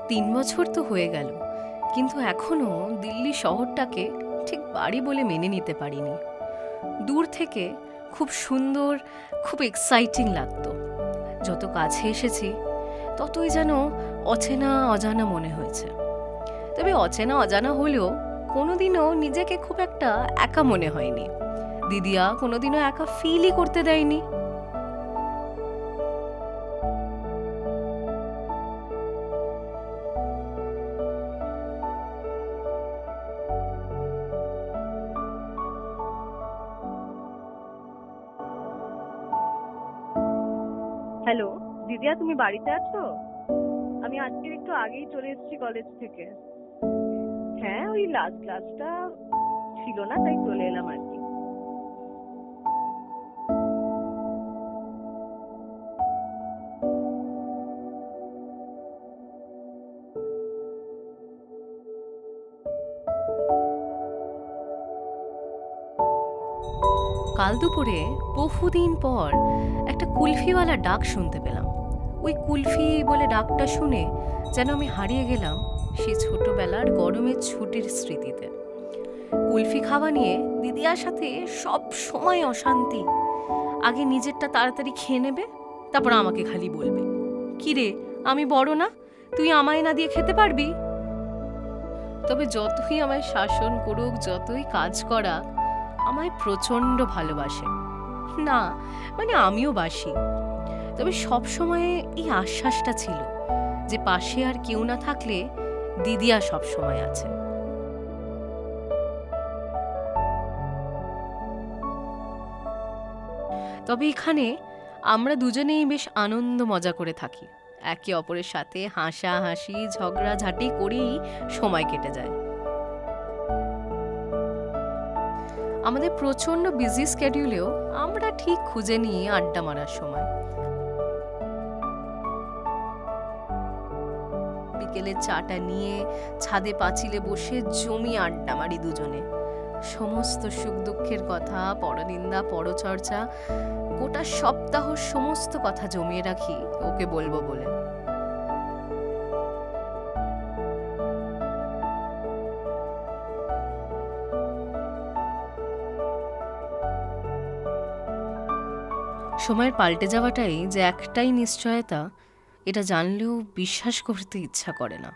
3 বছর তো হয়ে গেল, কিন্তু এখনো দিল্লি শহরটাকে ঠিক বাড়ি বলে মেনে নিতে পারিনি। দূর থেকে খুব সুন্দর, খুব এক্সাইটিং লাগতো। যত কাছে এসেছি ততই যেন অচেনা অজানা মনে হয়েছে। তবে অচেনা অজানা হলেও কোনোদিনও নিজেকে খুব একটা একা মনে হয়নি। দিদিয়া কোনোদিনও একা ফিলই করতে দেয়নি। হ্যালো, দিদিয়া, তুমি বাড়িতে আছো? আমি আজকের একটু আগেই চলে এসেছি কলেজ থেকে। হ্যাঁ, ওই লাস্ট ক্লাসটা ছিল না, তাই চলে এলাম আর কি। কাল দুপুরে বহুদিন পর একটা কুলফিওয়ালা ডাক শুনতে পেলাম। ওই কুলফি বলে ডাকটা শুনে যেন আমি হারিয়ে গেলাম সেই ছোটবেলার গরমের ছুটির স্মৃতিতে। কুলফি খাওয়া নিয়ে দিদিয়ার সাথে সব সময় অশান্তি। আগে নিজেরটা তাড়াতাড়ি খেয়ে নেবে, তারপর আমাকে খালি বলবে, কিরে আমি বড় না, তুই আমায় না দিয়ে খেতে পারবি? তবে যতই আমায় শাসন করুক, যতই কাজ করা, আমায় প্রচণ্ড ভালোবাসে। না মানে আমিও বাসি। তবে সব সময় এই আশ্বাসটা ছিল যে পাশে আর কেউ না থাকলে দিদিয়া সব সময় আছে। তবে এখানে আমরা দুজনেই বেশ আনন্দ মজা করে থাকি। একে অপরের সাথে হাসাহাসি ঝগড়াঝাটি করেই সময় কেটে যায়। আমাদের প্রচণ্ড বিজি স্কেডিউলেও আমরা ঠিক খুঁজে নিই আড্ডা মারার সময়। বিকেলের চাটা নিয়ে ছাদে পাঁচিলে বসে জমি আড্ডা মারি দুজনে। সমস্ত সুখ দুঃখের কথা, পরনিন্দা পরচর্চা, গোটা সপ্তাহ সমস্ত কথা জমিয়ে রাখি ওকে বলবো বলে। সময়ের পাল্টে যাওয়াটাই যে একটাই নিশ্চয়তা, এটা জানলেও বিশ্বাস করতে ইচ্ছা করে না।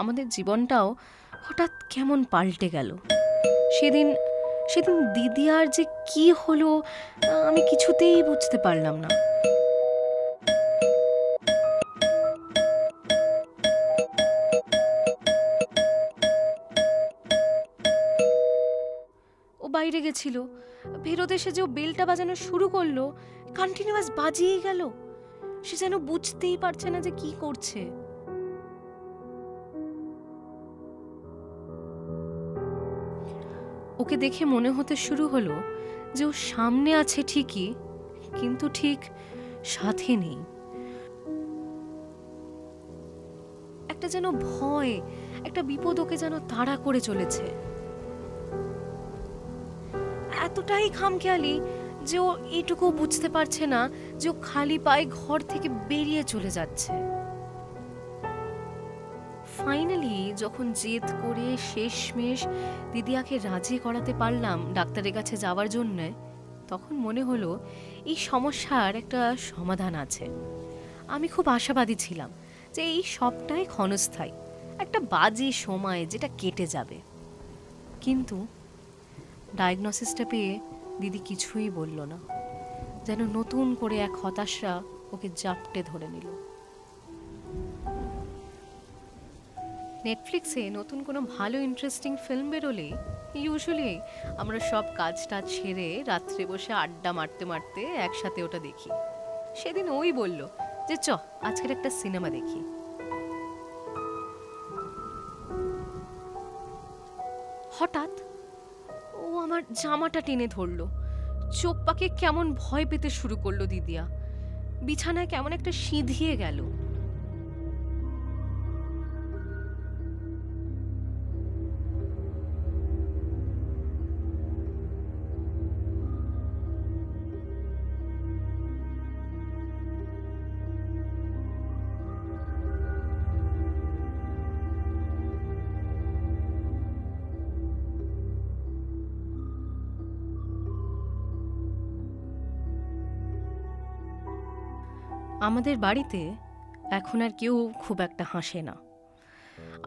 আমাদের জীবনটাও হঠাৎ কেমন পাল্টে গেল। সেদিন সেদিন দিদিয়ার যে কি হলো আমি কিছুতেই বুঝতে পারলাম না। ও বাইরে গেছিল, ফেরত এসে যে ও বেলটা বাজানো শুরু করলো, কন্টিনিউয়াস বাজিয়েই গেল। সে যেন বুঝতেই পারছে না যে কি করছে। ওকে দেখে মনে হতে শুরু হলো যে ও সামনে আছে ঠিকই, কিন্তু ঠিক সাথে নেই। একটা যেন ভয়, একটা বিপদ ওকে যেন তাড়া করে চলেছে। এতটাই খামখেয়ালি যে ও এইটুকু বুঝতে পারছে না যে ও খালি পায়ে ঘর থেকে বেরিয়ে চলে যাচ্ছে। ফাইনালি যখন জেদ করে শেষমেশ দিদিয়াকে রাজি করাতে পারলাম ডাক্তারের কাছে যাওয়ার জন্য, তখন মনে হলো এই সমস্যার একটা সমাধান আছে। আমি খুব আশাবাদী ছিলাম যে এই সবটাই ক্ষণস্থায়ী, একটা বাজে সময় যেটা কেটে যাবে। কিন্তু ডায়াগনোসিসটা পেয়ে দিদি কিছুই বলল না, যেন নতুন করে এক হতাশা ওকে জাপটে ধরে নিল। নেটফ্লিক্সে নতুন কোনো ভালো ইন্টারেস্টিং ফিল্ম বেরোলে ইউজুয়ালি আমরা সব কাজ টাজ ছেড়ে রাত্রে বসে আড্ডা মারতে মারতে একসাথে ওটা দেখি। সেদিন ওই বলল যে চ আজকের একটা সিনেমা দেখি। হঠাৎ ও আমার জামাটা টেনে ধরলো, চোখ পাকে কেমন ভয় পেতে শুরু করলো দিদিয়া। বিছানায় কেমন একটা সিঁধিয়ে গেল। আমাদের বাড়িতে এখন আর কেউ খুব একটা হাসে না।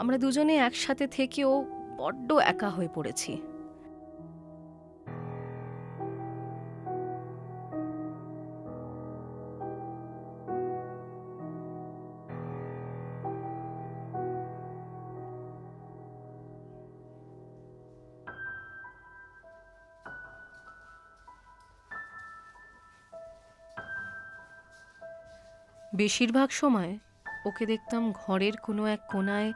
আমরা দুজনে একসাথে থেকেও বড্ড একা হয়ে পড়েছি। বেশিরভাগ সময় ওকে দেখতাম ঘরের কোনো এক কোণায়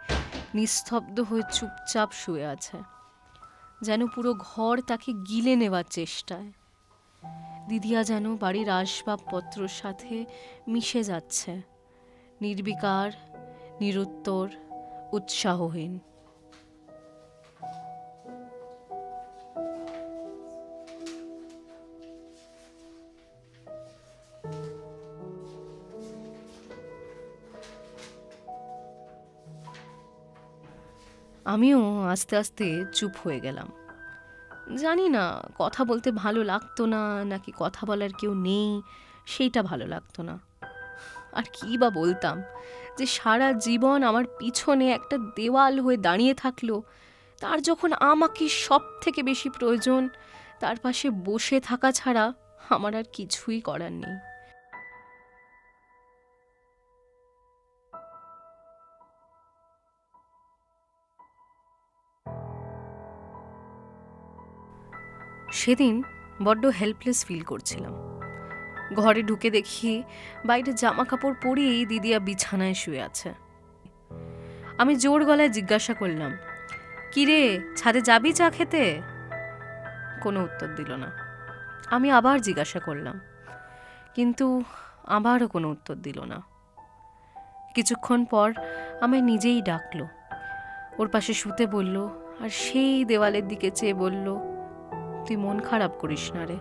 নিস্তব্ধ হয়ে চুপচাপ শুয়ে আছে, যেন পুরো ঘর তাকে গিলে নেওয়ার চেষ্টায়। দিদিয়া যেন বাড়ির আসবাবপত্রর সাথে মিশে যাচ্ছে, নির্বিকার, নিরুত্তর, উৎসাহহীন। আমিও আস্তে আস্তে চুপ হয়ে গেলাম। জানি না কথা বলতে ভালো লাগতো না নাকি কথা বলার কেউ নেই সেইটা ভালো লাগতো না। আর কি বা বলতাম, যে সারা জীবন আমার পিছনে একটা দেওয়াল হয়ে দাঁড়িয়ে থাকলো, তার যখন আমাকে সব থেকে বেশি প্রয়োজন, তার পাশে বসে থাকা ছাড়া আমার আর কিছুই করার নেই। সেদিন বড্ড হেল্পলেস ফিল করছিলাম। ঘরে ঢুকে দেখি বাইরে জামা কাপড় পরেই দিদিয়া বিছানায় শুয়ে আছে। আমি জোর গলায় জিজ্ঞাসা করলাম, কিরে, ছাদে যাবি চা খেতে? কোনো উত্তর দিল না। আমি আবার জিজ্ঞাসা করলাম, কিন্তু আবারও কোনো উত্তর দিল না। কিছুক্ষণ পর আমায় নিজেই ডাকলো, ওর পাশে শুতে বলল, আর সেই দেওয়ালের দিকে চেয়ে বলল, তুই মন খারাপ করিস না রে।